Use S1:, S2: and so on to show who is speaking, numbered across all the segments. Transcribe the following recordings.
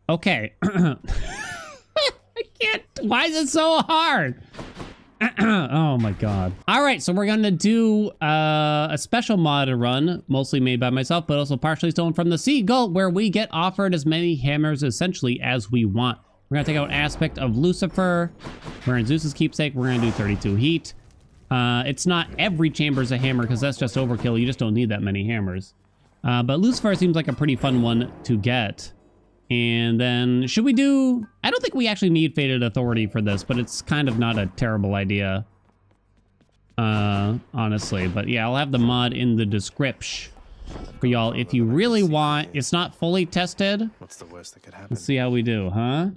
S1: Okay. I can't. Why is it so hard? Oh my god. All right, so we're gonna do a special mod run, mostly made by myself, but also partially stolen from the Seagull, where we get offered as many hammers essentially as we want. We're gonna take out aspect of Lucifer. We're in Zeus's keepsake. We're gonna do 32 heat. It's not every chamber's a hammer because that's just overkill. You just don't need that many hammers. But Lucifer seems like a pretty fun one to get. And then should we do... I don't think we actually need Fated Authority for this, but it's kind of not a terrible idea. Honestly. But yeah, I'll have the mod in the description for y'all if you really want. It's not fully tested. What's the worst that could happen? Let's see how we do, huh?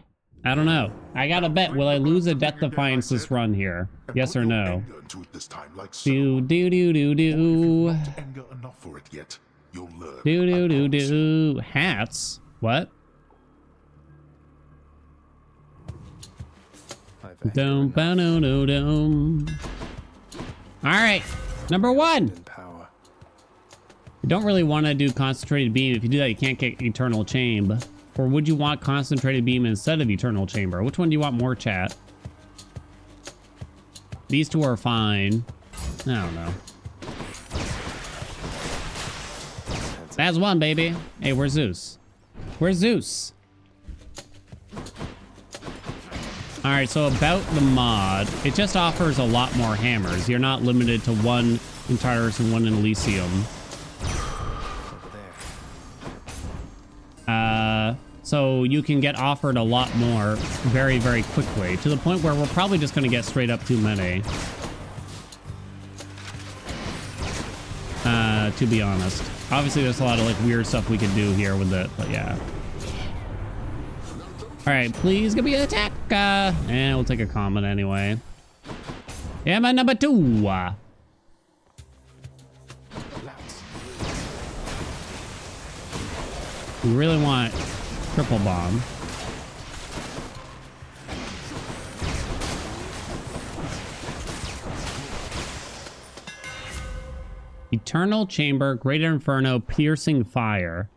S1: I don't know. I gotta bet. Will I lose a Death Defiance this run here? Yes or no? Do do do do do. Do do do do. Hats? What? Dum ba no no dum. All right, number 1. You don't really want to do concentrated beam. If you do that, you can't get eternal chamber. Or would you want concentrated beam instead of eternal chamber? Which one do you want more, chat? These two are fine. I don't know. That's one, baby. Hey, where's Zeus? Where's Zeus? All right, so about the mod, it just offers a lot more hammers. You're not limited to one in Tartarus and one in Elysium. So you can get offered a lot more very, very quickly, to the point where we're probably just going to get straight up too many. To be honest. Obviously, there's a lot of like weird stuff we can do here with it, but yeah. All right, please give me an attack. And we'll take a comment anyway. Yeah, my number 2. We really want triple bomb. Eternal Chamber, Greater Inferno, Piercing Fire.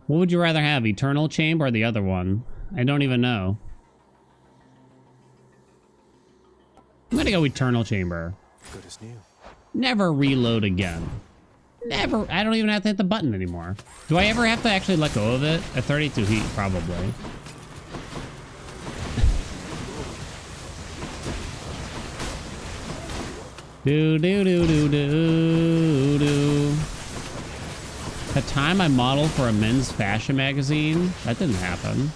S1: What would you rather have, Eternal Chamber or the other one? I don't even know. I'm gonna go Eternal Chamber. Good as new. Never reload again. Never. I don't even have to hit the button anymore. Do I ever have to actually let go of it? At 32 heat, probably. Do do do do do do. The time I modeled for a men's fashion magazine, that didn't happen.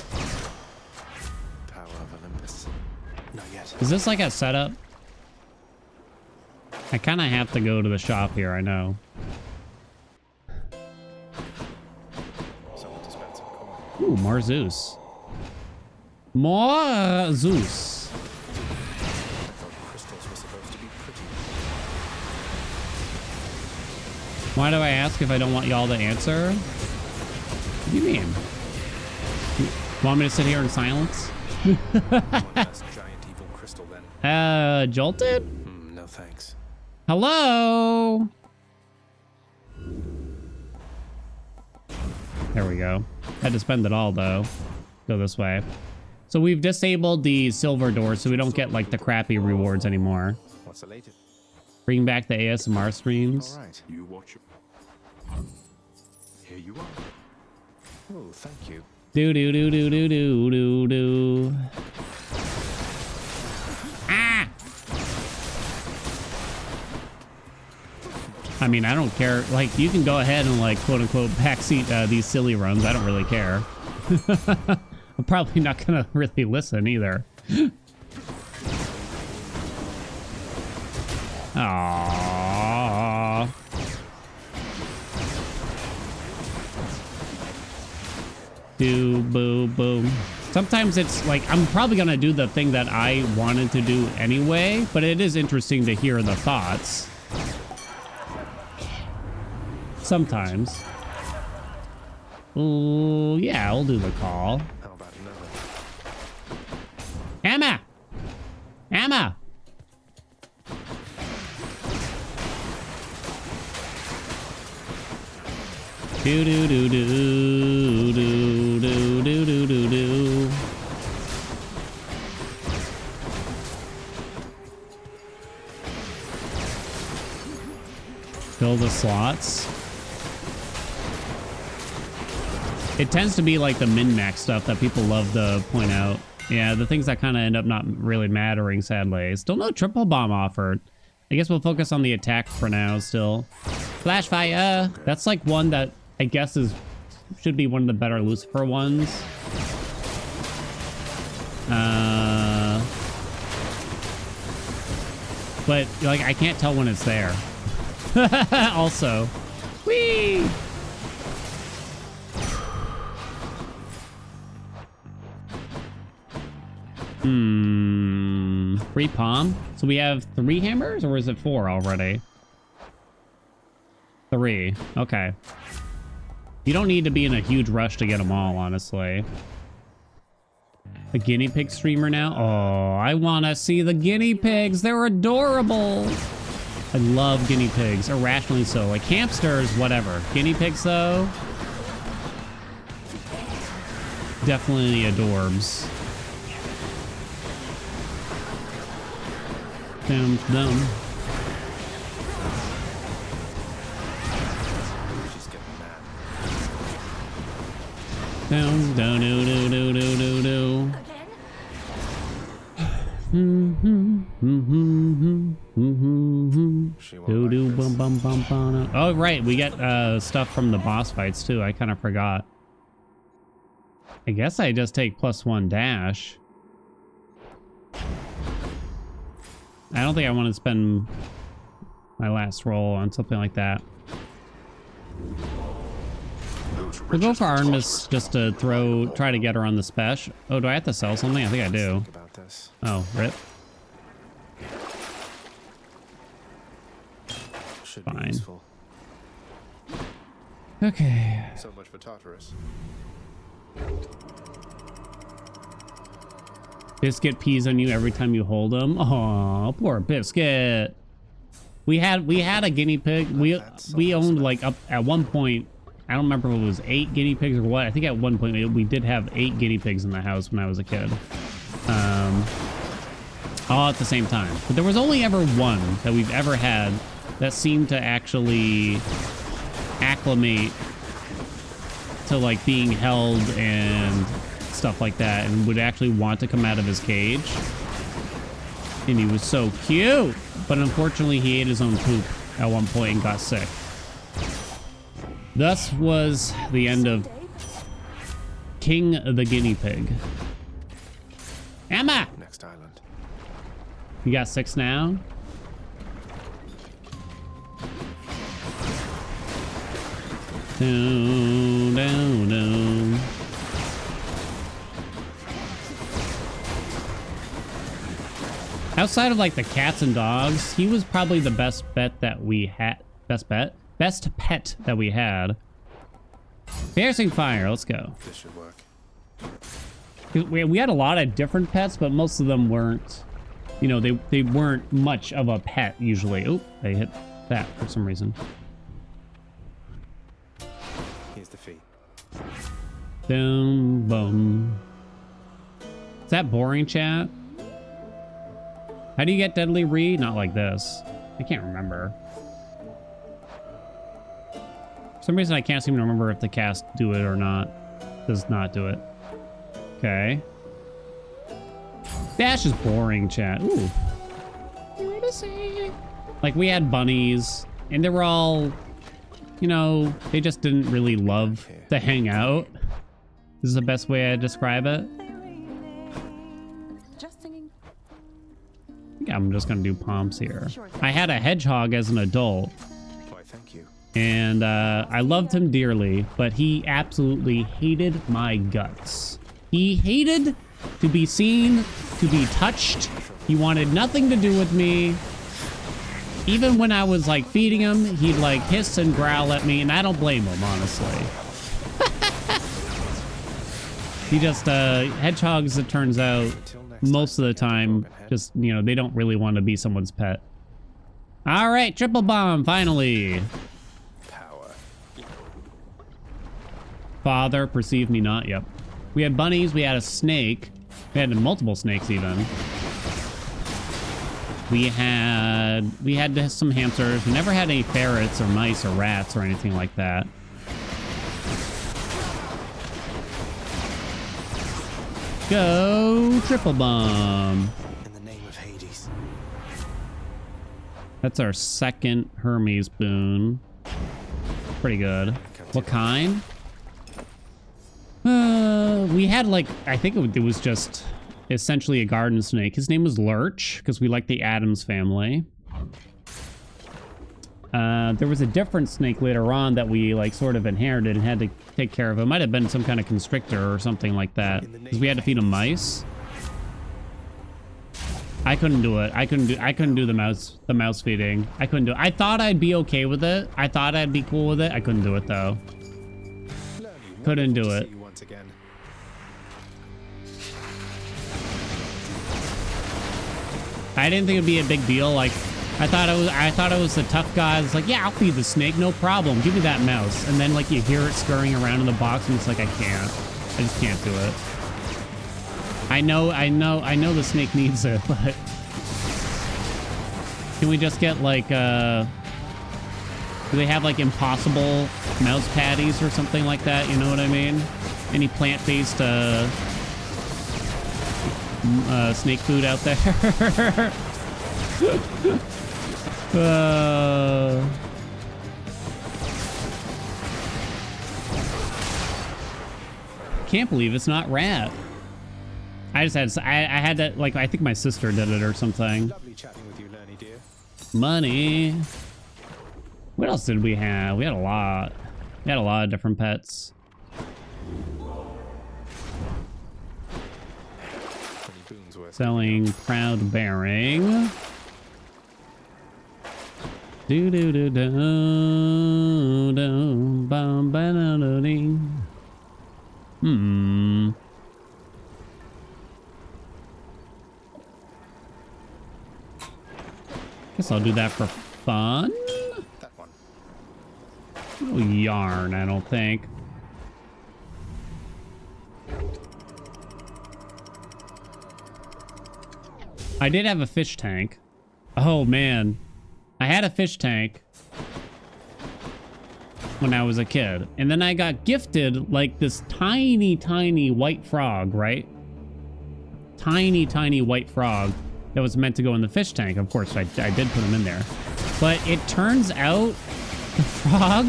S1: Power of Olympus. Not yet. Is this like a setup? I kind of have to go to the shop here, I know. Ooh, more Zeus. More Zeus. Why do I ask if I don't want y'all to answer? What do you mean? You want me to sit here in silence? Jolted?
S2: No thanks.
S1: Hello? There we go. Had to spend it all though. Go this way. So we've disabled the silver doors so we don't get like the crappy rewards anymore.
S2: What's the latest?
S1: Bring back the ASMR streams.
S2: All right, you watch it. Here you are. Oh, thank you.
S1: Do do do do do do do do. Ah! I mean, I don't care. Like, you can go ahead and like quote unquote backseat these silly runs. I don't really care. I'm probably not gonna really listen either. Aww. Do boo boom. Sometimes it's like I'm probably gonna do the thing that I wanted to do anyway, but it is interesting to hear the thoughts. Sometimes. Ooh, yeah, I'll do the call.
S2: How about another?
S1: Emma! Emma! Do do do do do. the slots. It tends to be like the min-max stuff that people love to point out. Yeah, the things that kind of end up not really mattering, sadly. Still no triple bomb offered. I guess we'll focus on the attack for now still. Flash fire! That's like one that I guess should be one of the better Lucifer ones. But like I can't tell when it's there. Also. Whee! Free palm. So we have 3 hammers, or is it 4 already? 3. Okay. You don't need to be in a huge rush to get them all, honestly. A guinea pig streamer now? Oh, I want to see the guinea pigs. They're adorable. I love guinea pigs, irrationally so. Like hamsters, whatever. Guinea pigs, though, definitely adorbs. Down, down.
S2: She's getting mad.
S1: Down, down, do, do, do, do, do, do.
S2: She
S1: Do
S2: won't
S1: do
S2: like
S1: bum
S2: this.
S1: bum bum bum. Oh right, we get stuff from the boss fights too. I kind of forgot. I guess I just take +1 dash. I don't think I want to spend my last roll on something like that. We'll go for Artemis just to try to get her on the special. Oh, do I have to sell something? I think I do.
S2: Think about this.
S1: Oh, rip.
S2: Should
S1: Fine.
S2: be useful.
S1: Okay.
S2: So much for Tartarus.
S1: Biscuit pees on you every time you hold him. Oh, poor Biscuit. We had a guinea pig. We owned like up at one point. I don't remember if it was 8 guinea pigs or what. I think at one point we did have 8 guinea pigs in the house when I was a kid. All at the same time. But there was only ever one that we've ever had that seemed to actually acclimate to like being held and stuff like that, and would actually want to come out of his cage. And he was so cute, but unfortunately he ate his own poop at one point and got sick. Thus was the end of King the Guinea Pig. Emma!
S2: Next island.
S1: You got 6 now? Down, down, down. Outside of like the cats and dogs, he was probably the best bet that we had. Best bet? Best pet that we had. Piercing fire, let's go.
S2: This should work.
S1: We had a lot of different pets, but most of them weren't, you know, they weren't much of a pet usually. Oop, I hit that for some reason.
S2: Here's the fee.
S1: Boom, boom. Is that boring, chat? How do you get Deadly Re? Not like this. I can't remember. For some reason I can't seem to remember if the cast do it or not. Does not do it. Okay. Dash is boring, chat. Ooh. Like we had bunnies, and they were all, you know, they just didn't really love to hang out. This is the best way I describe it. I think I'm just gonna do pomps here. I had a hedgehog as an adult.
S2: Why, thank you.
S1: And I loved him dearly, but he absolutely hated my guts. He hated to be seen, to be touched. He wanted nothing to do with me. Even when I was like feeding him, he'd like hiss and growl at me, and I don't blame him, honestly. He just, hedgehogs, it turns out, most of the time, just, you know, they don't really want to be someone's pet. All right, triple bomb, finally.
S2: Power.
S1: Father, perceive me not. Yep. We had bunnies. We had a snake. We had multiple snakes even. We had some hamsters. We never had any ferrets or mice or rats or anything like that. Go triple bomb.
S2: In the name of Hades.
S1: That's our second Hermes boon. Pretty good. What kind? We had like, I think it was just essentially a garden snake. His name was Lurch because we like the Addams family. There was a different snake later on that we like sort of inherited and had to take care of. It might have been some kind of constrictor or something like that because we had to feed him mice. I couldn't do it. I couldn't do the mouse feeding. I couldn't do it. I thought I'd be okay with it. I thought I'd be cool with it. I couldn't do it though. Couldn't do it. I didn't think it'd be a big deal. Like, I thought it was the tough guy. It's like, yeah, I'll feed the snake, no problem. Give me that mouse. And then like you hear it scurrying around in the box, and it's like, I just can't do it. I know the snake needs it, but can we just get like do they have like impossible mouse patties or something like that? You know what I mean? Any plant-based snake food out there? Can't believe it's not rat. I had to, like, I think my sister did it or something.
S2: Lovely chatting with you, Lerny dear.
S1: Money. What else did we have? We had a lot. We had a lot of different pets. Selling proud bearing. Do do do do do bum ba da da ding. Guess I'll do that for fun.
S2: That one.
S1: No yarn, I don't think. I did have a fish tank. Oh man. I had a fish tank when I was a kid. And then I got gifted like this tiny, tiny white frog, right? Tiny, tiny white frog that was meant to go in the fish tank. Of course, I did put him in there. But it turns out the frog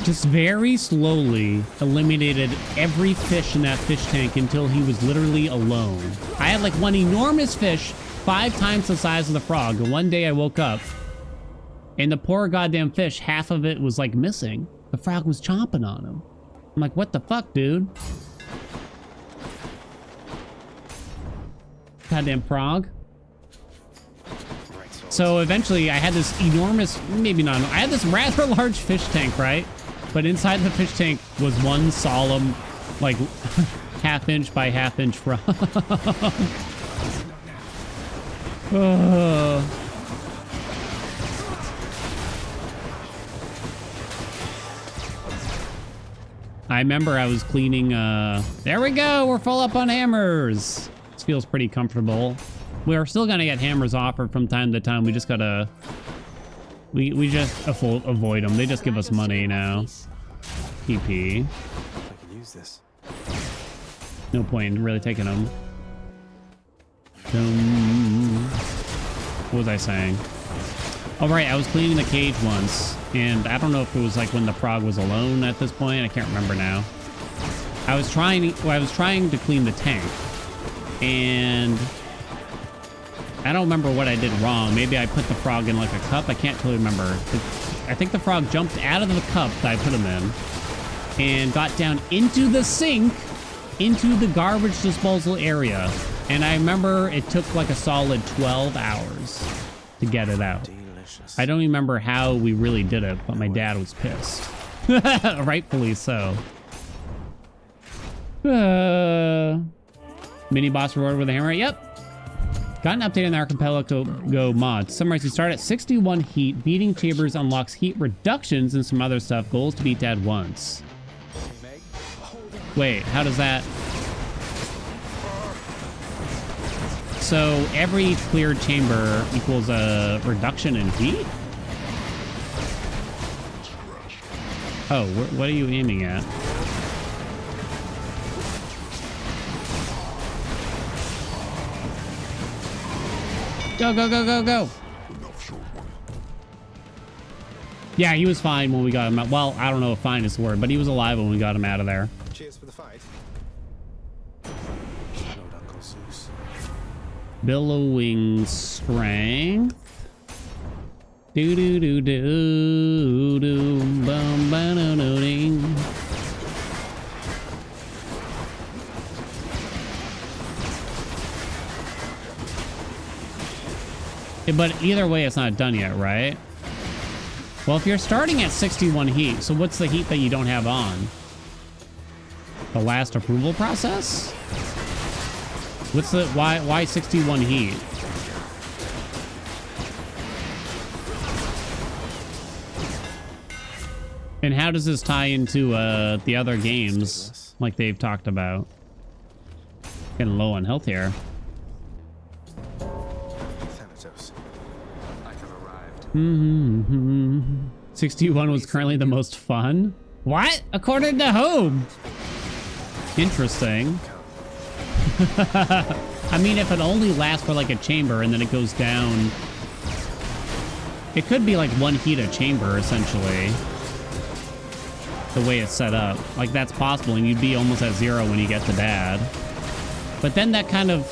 S1: just very slowly eliminated every fish in that fish tank until he was literally alone. I had like one enormous fish, 5 times the size of the frog. And one day I woke up and the poor goddamn fish, half of it was like missing. The frog was chomping on him. I'm like, what the fuck, dude? Goddamn frog. So eventually I had this enormous, maybe not, I had this rather large fish tank, right? But inside the fish tank was one solemn, like, half-inch by half-inch frog. I remember I was cleaning, there we go, we're full up on hammers. This feels pretty comfortable. We're still gonna get hammers offered from time to time. We just gotta, we just avoid them. They just give us money now. PP.
S2: I can use this.
S1: No point in really taking them. What was I saying? Oh, right, I was cleaning the cage once, and I don't know if it was like when the frog was alone at this point. I can't remember now. I was trying to clean the tank, and I don't remember what I did wrong. Maybe I put the frog in like a cup. I can't totally remember. I think the frog jumped out of the cup that I put him in and got down into the sink, into the garbage disposal area. And I remember it took like a solid 12 hours to get it out.
S2: Delicious.
S1: I don't remember how we really did it, but my dad was pissed. Rightfully so. Mini boss reward with a hammer. Yep. Got an update on the Archipelago mod. Summarize, you start at 61 heat. Beating Chambers unlocks heat reductions and some other stuff. Goals to beat Dad once. Wait, how does that... So every cleared chamber equals a reduction in heat? Oh, what are you aiming at? Go, go, go, go, go. Yeah, he was fine when we got him out. Well, I don't know if fine is the word, but he was alive when we got him out of there.
S2: Cheers for the fight. Lord Uncle Zeus.
S1: Billowing strength. Do do do do do bum ba do do ding. Yeah, but either way, it's not done yet, right? Well, if you're starting at 61 heat, so what's the heat that you don't have on? The last approval process? What's the why 61 heat? And how does this tie into the other games like they've talked about? Getting low on health here.
S2: Thanatos. I have arrived.
S1: 61 was currently the most fun? What? According to whom? Interesting. I mean, if it only lasts for like a chamber and then it goes down, it could be like one heat a chamber essentially. The way it's set up. Like that's possible and you'd be almost at 0 when you get to dad. But then that kind of,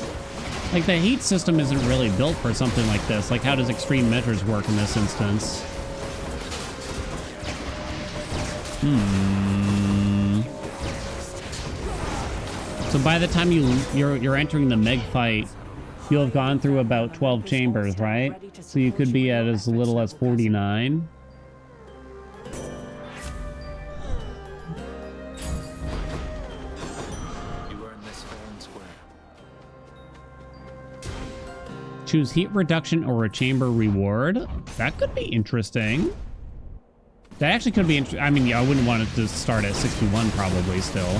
S1: like the heat system isn't really built for something like this. Like how does extreme measures work in this instance? So by the time you're entering the Meg fight, you'll have gone through about 12 chambers, right? So you could be at as little as 49. Choose heat reduction or a chamber reward. That could be interesting. That actually could be interesting. I mean, yeah, I wouldn't want it to start at 61 probably still.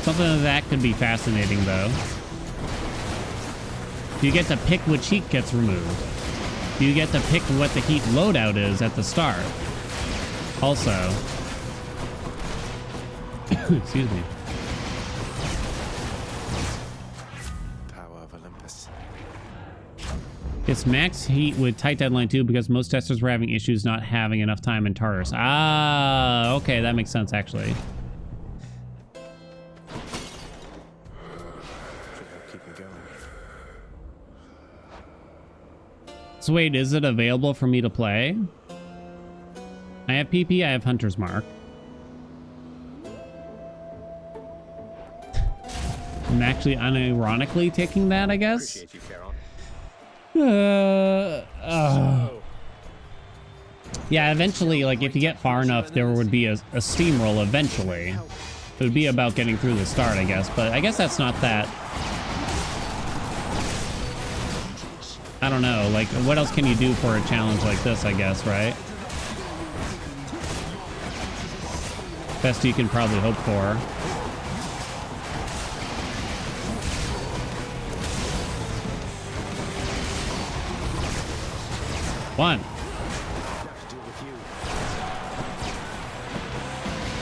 S1: Something like that could be fascinating though. You get to pick which heat gets removed. You get to pick what the heat loadout is at the start. Also. Excuse me. It's max heat with tight deadline too because most testers were having issues not having enough time in Tartarus. Ah, okay, that makes sense actually. So wait, is it available for me to play? I have PP, I have Hunter's Mark. I'm actually unironically taking that, I guess.
S2: Appreciate you, Carol.
S1: Yeah, eventually, like, if you get far enough, there would be a steamroll eventually. It would be about getting through the start, I guess. But I guess that's not that... I don't know. Like, what else can you do for a challenge like this, I guess, right? Best you can probably hope for. One.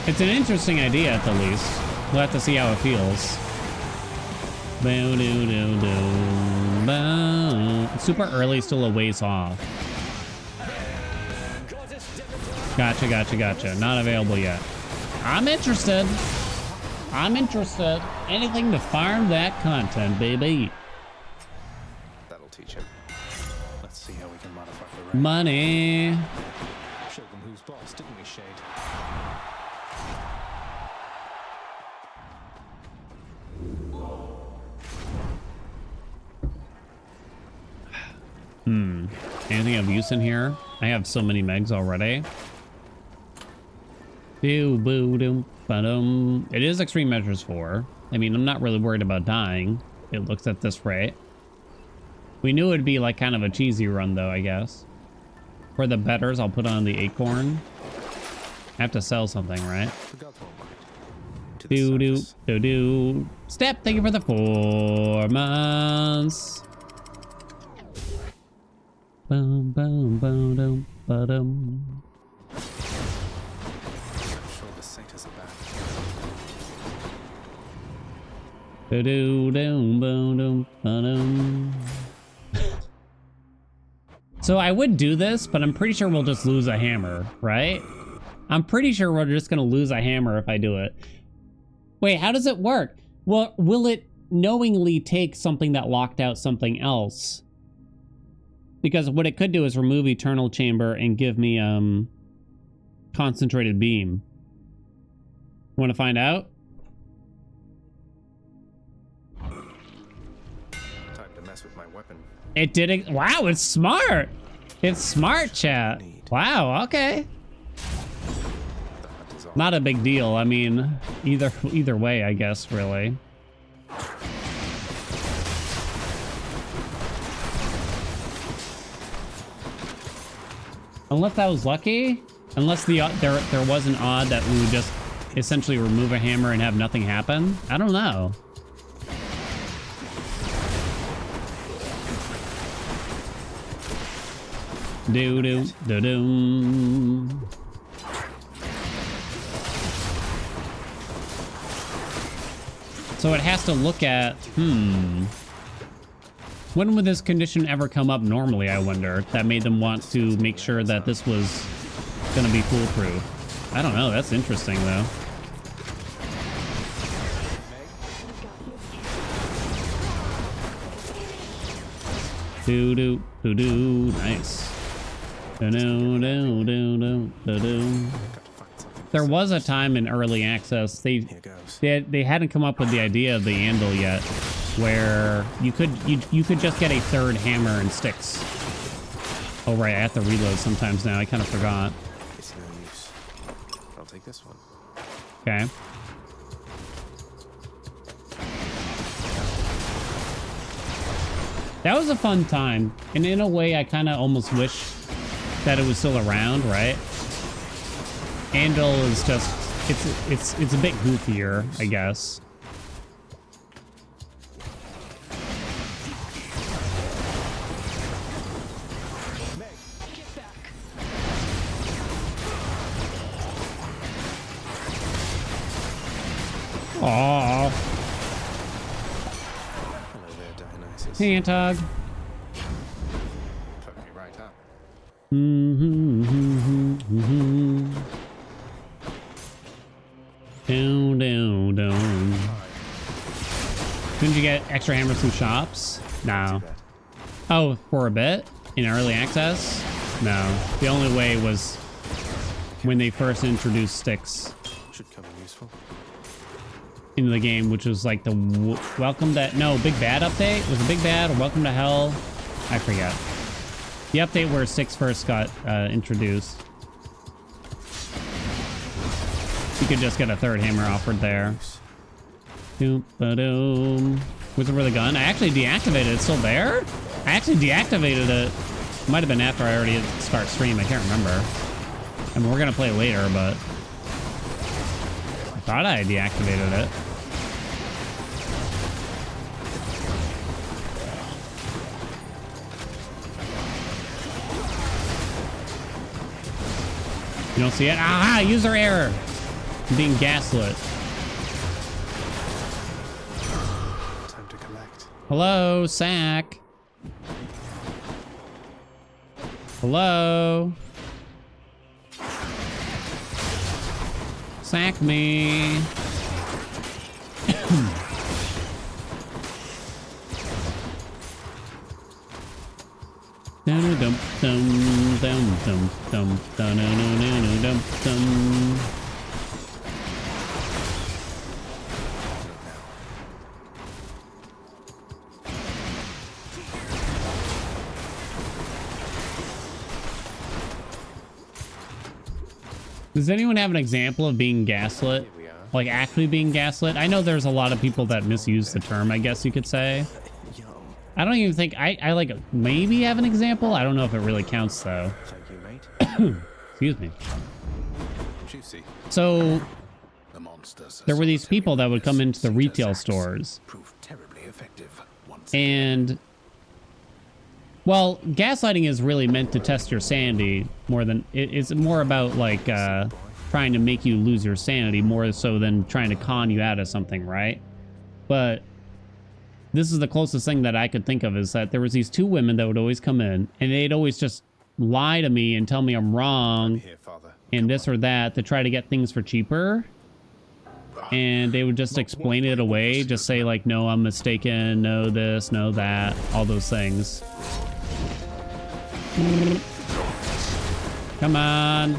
S1: It's an interesting idea at the least. We'll have to see how it feels. Super early, still a ways off. Gotcha, gotcha, gotcha. Not available yet. I'm interested. I'm interested. Anything to farm that content, baby.
S2: That'll teach him. Let's see how we can modify the rank.
S1: Money.
S2: Showed them who's boss, didn't we, Shade?
S1: Anything of use in here? I have so many megs already. It is extreme measures 4. I mean, I'm not really worried about dying. It looks at this rate. We knew it'd be like kind of a cheesy run though, I guess. For the betters, I'll put on the acorn. I have to sell something, right?
S2: The gods won't mind. To to the
S1: Do
S2: surface.
S1: do. Step, thank you for the 4 months. Boom, boom, boom, boom, ba-dum.
S2: I'm sure the satyrs are back.
S1: Do do do boom, ba-dum. So I would do this, but I'm pretty sure we'll just lose a hammer, right? I'm pretty sure we're just gonna lose a hammer if I do it. Wait, how does it work? Well, will it knowingly take something that locked out something else? Because what it could do is remove Eternal Chamber and give me Concentrated Beam. Want to find out?
S2: Time to mess with my weapon.
S1: It did it. Wow, it's smart. It's smart, chat. Wow, okay.
S2: The hunt is on.
S1: Not a big deal. I mean, either way, I guess, really. Unless that was lucky. Unless there was an odd that we would just essentially remove a hammer and have nothing happen. I don't know. Do do do do. So it has to look at, when would this condition ever come up normally, I wonder, that made them want to make sure that this was gonna be foolproof? I don't know, that's interesting though. Do do do do, nice. Do do do do do do do.
S2: Got to find something.
S1: There was a time in early access
S2: Here goes.
S1: they hadn't come up with the idea of the anvil yet, where you could just get a third hammer and sticks. Oh right, I have to reload sometimes now. I kind of forgot.
S2: It's no use. I'll take this one.
S1: Okay. That was a fun time, and in a way, I kind of almost wish that it was still around, right? Anvil is just it's a bit goofier, I guess. Aww.
S2: Hello there, Dionysus.
S1: Antog.
S2: Put me right up.
S1: Down. Couldn't you get extra hammers through shops? No.
S2: Too bad.
S1: Oh, for a bit? In early access? No. The only way was when they first introduced sticks
S2: Should come in useful.
S1: into the game, which was like the Welcome to... No, Big Bad update? Was it Big Bad or Welcome to Hell? I forget. The update where sticks first got introduced. You could just get a third hammer offered there. Doom-ba-doom. Wizard with a gun? I actually deactivated it. It's still there? I actually deactivated it. Might have been after I already start stream. I can't remember. I mean, we're going to play later, but... I thought I deactivated it. You don't see it? Aha! User error! I'm being gaslit.
S2: Time to collect.
S1: Hello, Sack. Hello? Sack me. Dum dum dum dum dum dum dum dum dum. Does anyone have an example of being gaslit?
S2: Here we are.
S1: Like actually being gaslit? I know there's a lot of people that misuse the term, I guess you could say.
S2: Yum.
S1: I don't even think I like maybe have an example. I don't know if it really counts though.
S2: Thank you, mate.
S1: Excuse me.
S2: Juicy.
S1: So
S2: I'm on.
S1: there were these people that would come into the retail stores. And, well, gaslighting is really meant to test your sanity more than... It's more about, like, trying to make you lose your sanity more so than trying to con you out of something, right? But this is the closest thing that I could think of, is that there was these two women that would always come in, and they'd always just lie to me and tell me I'm wrong and this or that to try to get things for cheaper. And they would just explain it away, just say like, no, I'm mistaken, no this, no that, all those things. Come on.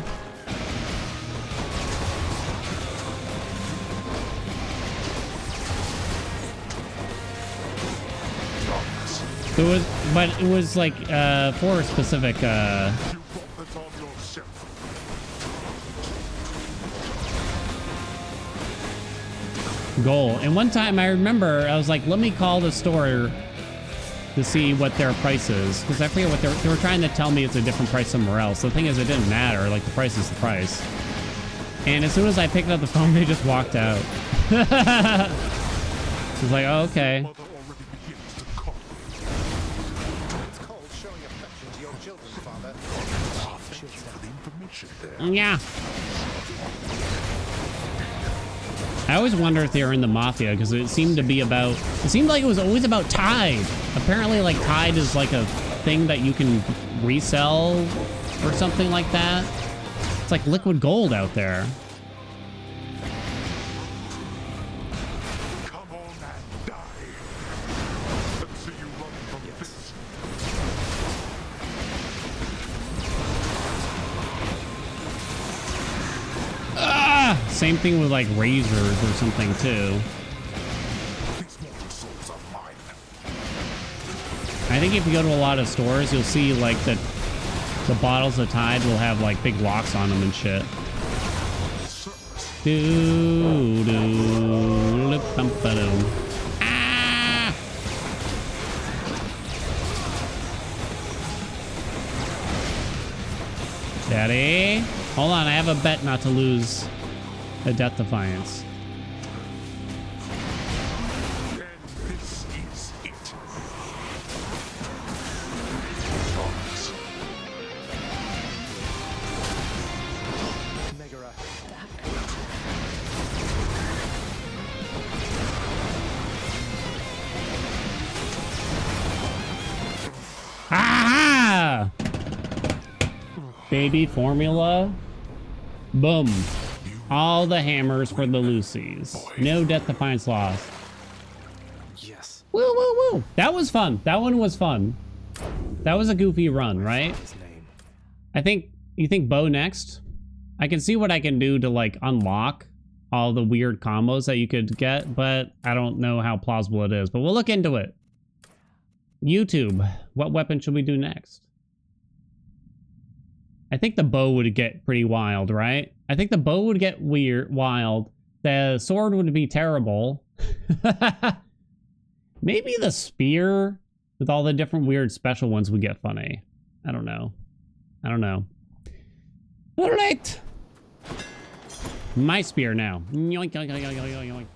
S1: It was like for a specific goal. And one time I remember I was like, let me call the store to see what their price is, because I forget what they were trying to tell me. It's a different price somewhere else. The thing is, it didn't matter. Like, the price is the price. And as soon as I picked up the phone, they just walked out. I was like, oh, okay. Yeah. I always wonder if they were in the mafia, because it seemed to be about... It seemed like it was always about Tide. Apparently, like, Tide is like a thing that you can resell or something like that. It's like liquid gold out there.
S3: Come on and die. Let's see you run from this.
S1: Ah! Same thing with like razors or something too. I think if you go to a lot of stores, you'll see like the bottles of Tide will have like big locks on them and shit. Ah! Daddy, hold on. I have a bet not to lose a Death Defiance. Aha! Baby formula. Boom. All the hammers for the Lucy's. No Death Defiance lost.
S2: Yes.
S1: Woo, woo, woo. That was fun. That one was fun. That was a goofy run, right? You think Bo next? I can see what I can do to like unlock all the weird combos that you could get, but I don't know how plausible it is, but we'll look into it. YouTube, what weapon should we do next? I think the bow would get pretty wild, right? I think the bow would get wild. The sword would be terrible. Maybe the spear with all the different weird special ones would get funny. I don't know. All right. My spear now. Yoink, yoink, yoink, yoink, yoink, yoink.